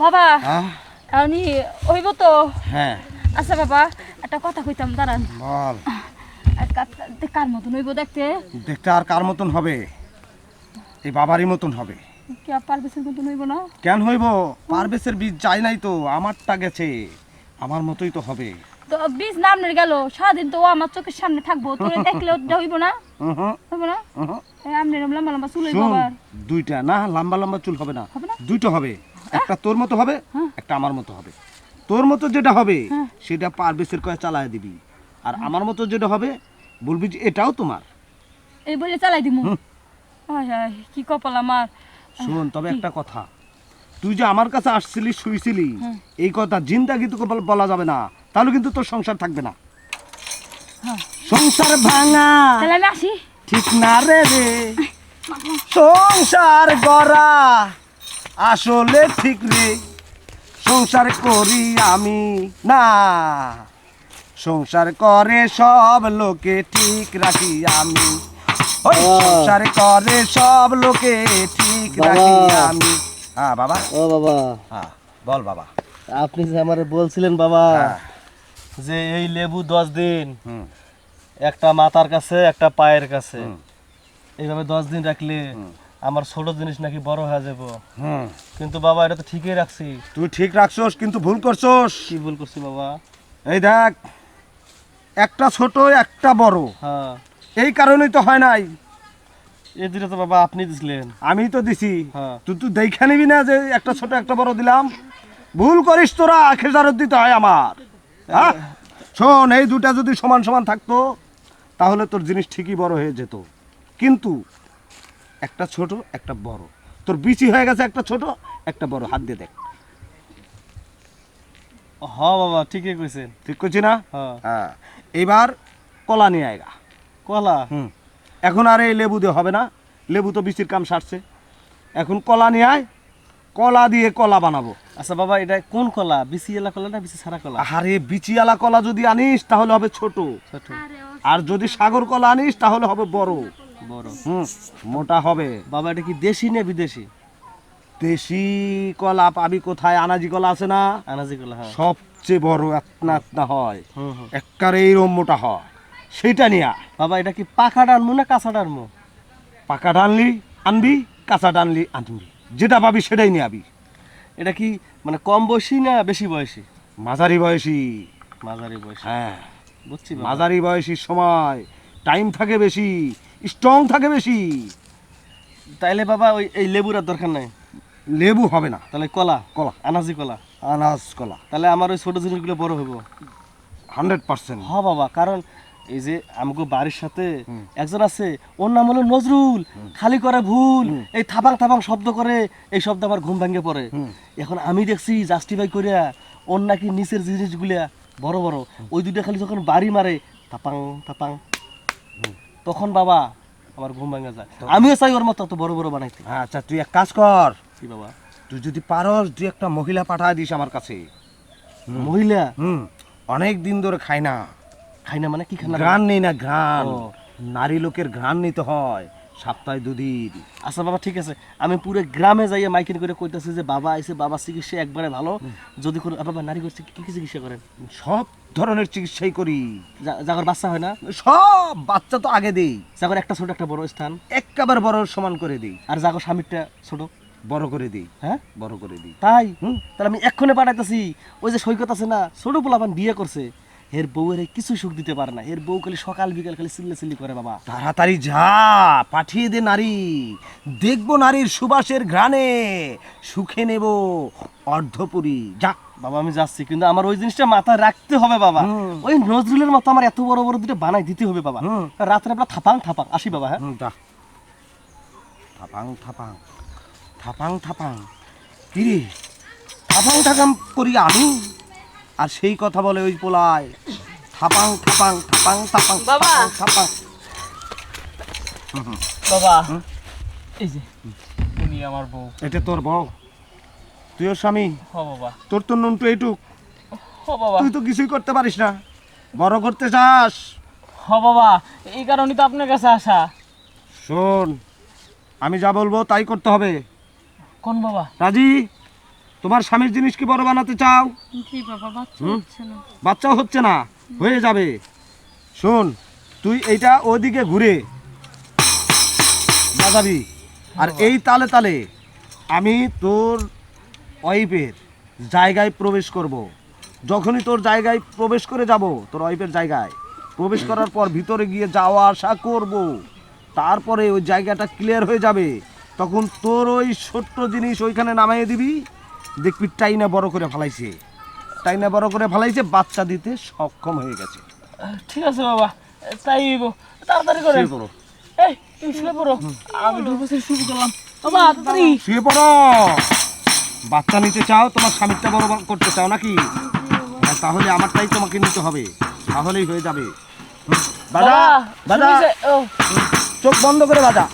বাবা হ্যাঁ আমি হইব তো। হ্যাঁ আচ্ছা বাবা একটা কথা কইতাম দাঁড়ান। বল। কার মতন হইব দেখতে? দেখতে আর কার মতন হবে? এই বাবারই মতন হবে। কে পারবেছের মতন হইব না? কেন হইব? পারবেশের বীজ চাই নাই তো, আমারটা গেছে, আমার মতোই তো হবে। তো বীজ নামনে গেল, সারাদিন তো ও আমার চোখের সামনে থাকবো, তোরে দেখলেও হইব না? হইব না? আমনে লম্বা লম্বা চুল হইব শোন, আবার। দুইটা না, লম্বা লম্বা চুল হবে না, হবে না? দুইটা হবে। একটা তোর মতো হবে, একটা আমার মতো হবে। তোর মতো যেটা হবে সেটা পারবেশের কয়ে চালায় দিবি, আর আমার মতো যেটা হবে বলবি যে এটাও তোমার। এই বলে চালাই দিমু। হায় হায় কি কপাল আমার। শোন তবে কি? একটা কথা, তুই যে আমার কাছে আসছিলি, শুইছিলি, এই কথা জিন্দাগি তোকে বলা যাবে না, তাহলে কিন্তু তোর সংসার থাকবে না। সংসার ভাঙা তাহলে আমি আসি। ঠিক না রে রে, সংসার গড়া আসলে ঠিক রে। সংসার করি আমি না, সংসার করে সব লোকে ঠিক রাখি আমি। ওই সংসার করে সব লোকে ঠিক রাখি আমি। হ্যাঁ বাবা। ও বাবা, হ্যাঁ বল বাবা। আপনি যে আমারে বলছিলেন বাবা হ্যাঁ। যে এই লেবু 10 দিন হুম একটা মাথার কাছে একটা পায়ের কাছে হুম। এইভাবে 10 দিন রাখলে আমার ছোট জিনিস নাকি বড় হয়ে যাব। হুম, কিন্তু বাবা এটা তো ঠিকই রাখছি। তুই ঠিক রাখছস কিন্তু ভুল করছস। কি ভুল করছি বাবা? এই দেখ, একটা ছোট একটা বড়, হ্যাঁ, এই কারণেই তো হয় নাই। এই দুটো তো বাবা আপনি দিছিলেন। আমি তো দিছি, হ্যাঁ। তুই দেখা নিবি না যে একটা ছোট একটা বড় দিলাম? ভুল করিস তোরা, খেসারত দিতে হয় আমার। হ্যাঁ শোন, এই দুটা যদি সমান সমান থাকতো তাহলে তোর জিনিস ঠিকই বড় হয়ে যেত, কিন্তু একটা ছোট একটা বড়, তোর বিচি হয়ে গেছে একটা ছোট একটা বড়। হাত দিয়ে দেখ, হ্যাঁ বাবা ঠিকই কইছেন। ঠিক করছি না? হ্যাঁ। হ্যাঁ, এবার কলা নিয়ে আয়গা। কলা? হুম, এখন আর এই লেবু দিয়ে হবে না, লেবু তো বিচির কাম সারছে। এখন কলা নিয়ে আয়, কলা দিয়ে কলা বানাবো। আচ্ছা বাবা, এটা কোন কলা? বিচিওয়ালা কলা না বিচি ছাড়া কলা? আরে বিচিয়ালা কলা যদি আনিস তাহলে হবে ছোট, ছোট। আর যদি সাগর কলা আনিস তাহলে হবে বড়। বড়। হুম, মোটা হবে। বাবা এটা কি দেশি না বিদেশি? দেশি কলা পাবি কোথায়? আনাজি কলা আছে না, আনাজি কলা। হ্যাঁ। সবচেয়ে বড় এতনা এতনা হয়, হুম হুম। একবারে এইরকম মোটা হয়, সেটা নিয়ে আয়। বাবা এটা কি পাখাটা আনবো না কাঁচাটা আনবো? পাকা টানলি আনবি, কাঁচা টানলি আনবি, যেটা পাবি সেটাই নিয়ে আবি। এটা কি মানে কম বয়সী না বেশি বয়সী? মাঝারি বয়সী। মাঝারি বয়সী। হ্যাঁ, বুঝছি বাবা। মাঝারি বয়সীর সময় টাইম থাকে বেশি, স্ট্রং থাকে বেশি। তাইলে বাবা ওই এই লেবুর আর দরকার নাই। লেবু হবে না, তাহলে কলা? কলা, আনাজি কলা। আনাজ কলা। তাহলে আমার ওই ছোট জিনিসগুলো বড় হইব। 100%। হ বাবা, কারণ এই যে আমাকে বাড়ির সাথে একজন আছে, ওর নাম হলো নজরুল। খালি করে ভুল, এই থাপাং থাপাং শব্দ করে, এই শব্দ আমার ঘুম ভাঙে পড়ে। এখন আমি দেখছি জাস্টিফাই করিয়া ওর নাকি নিচের জিনিসগুলা বড় বড়, ওই দুইটা খালি যখন বাড়ি মারে থাপাং থাপাং, তখন বাবা আমার ঘুম ভাঙে যায়। আমিও চাই ওর মতো অত বড় বড় বানাইতে। আচ্ছা তুই এক কাজ কর, কি বাবা? তুই যদি পারস তুই একটা মহিলা পাঠায় দিস আমার কাছে। মহিলা? অনেক দিন ধরে খাই না। খাই না মানে কি খানা? ঘ্রাণ নেই না, ঘ্রাণ। ও। নারী লোকের ঘ্রাণ নিতে হয় সপ্তাহে 2 দিন। আচ্ছা বাবা ঠিক আছে, আমি পুরো গ্রামে যাইয়া মাইকিং করে কইতাছি যে বাবা আইছে, বাবা চিকিৎসা একবারে ভালো। যদি কোনো বাবা নারী করছে কি কি চিকিৎসা করেন? সব ধরনের চিকিৎসাই করি। যাগর বাচ্চা হয় না? সব বাচ্চা তো আগে দেই, যাগর একটা ছোট একটা বড় স্থান, একেবারে বড় সমান করে দিই, আর যাগর স্বামীরটা ছোট? বড় করে দিই। হ্যাঁ বড় করে দিই। তাই? তাহলে আমি এক্ষণে পাঠাইতেছি। ওই যে সৈকত আছে না, ছোট পোলাপান বিয়ে করছে, এর বউয়ের কিছু সুখ দিতে পারে না, এর বউ খালি সকাল বিকাল খালি চিল্লা চিল্লি করে। বাবা তাড়াতাড়ি যা, পাঠিয়ে দে নারী, দেখবো নারীর সুবাসের ঘ্রাণে সুখে নেব অর্ধপুরী। যা বাবা আমি যাচ্ছি, কিন্তু আমার ওই জিনিসটা মাথায় রাখতে হবে বাবা। ওই নজরুলের মতো আমার এত বড় বড় দুটো বানাই দিতে হবে বাবা। রাত্রে আপনার থাপাং থাপাং আসি বাবা। হ্যাঁ যা, থাপাং থাপাং থাপাং থাপাং, কিরে থাপাং থাপাং করি আমি, আর সেই কথা বলে ওই পোলায় থাপাং থাপাং থাপাং থাপাং বাবা। থাপাং। বাবা এই যে উনি আমার বউ। এটা তোর বউ? তুই ওর স্বামী? হ বাবা। তোর তো নুনটু এইটুক, হ বাবা। তুই তো কিছুই করতে পারিস না, বড় করতে চাস। হ বাবা, এই কারণেই তো আপনার কাছে আসা। শোন, আমি যা বলবো তাই করতে হবে। কোন বাবা? রাজি? তোমার স্বামীর জিনিস কি বড় বানাতে চাও? জি বাবা, বাচ্চা হুম? হচ্ছে না। বাচ্চাও হচ্ছে না, হয়ে যাবে। শোন, তুই এইটা ওদিকে ঘুরে বাজাবি, আর এই তালে তালে আমি তোর ওয়াইফের জায়গায় প্রবেশ করব। যখনই তোর জায়গায় প্রবেশ করে যাব, তোর ওয়াইফের জায়গায় প্রবেশ করার পর ভিতরে গিয়ে যাওয়া আসা করব, তারপরে ওই জায়গাটা ক্লিয়ার হয়ে যাবে, তখন তোর ওই ছোট্ট জিনিস ওইখানে নামাইয়ে দিবি, দেখবি টাইনা বড় করে ফেলাইছে, টাইনা বড় করে ফেলাইছে, বাচ্চা দিতে সক্ষম হয়ে গেছে। ঠিক আছে বাবা, তাই হইব। তাড়াতাড়ি করে শুয়ে পড়ো, এই তুমি শুয়ে পড়ো, আমি ঢুকেছি শুরু করলাম। বাবা তাড়াতাড়ি। শুয়ে পড়ো। বাচ্চা নিতে চাও, তোমার স্বামীরটা বড় করতে চাও নাকি? হ্যাঁ, তাহলে আমারটাই তোমাকে নিতে হবে, তাহলেই হয়ে যাবে। বাজা বাবা, বাজা, তুমি যে- ও চোখ বন্ধ করে বাজা।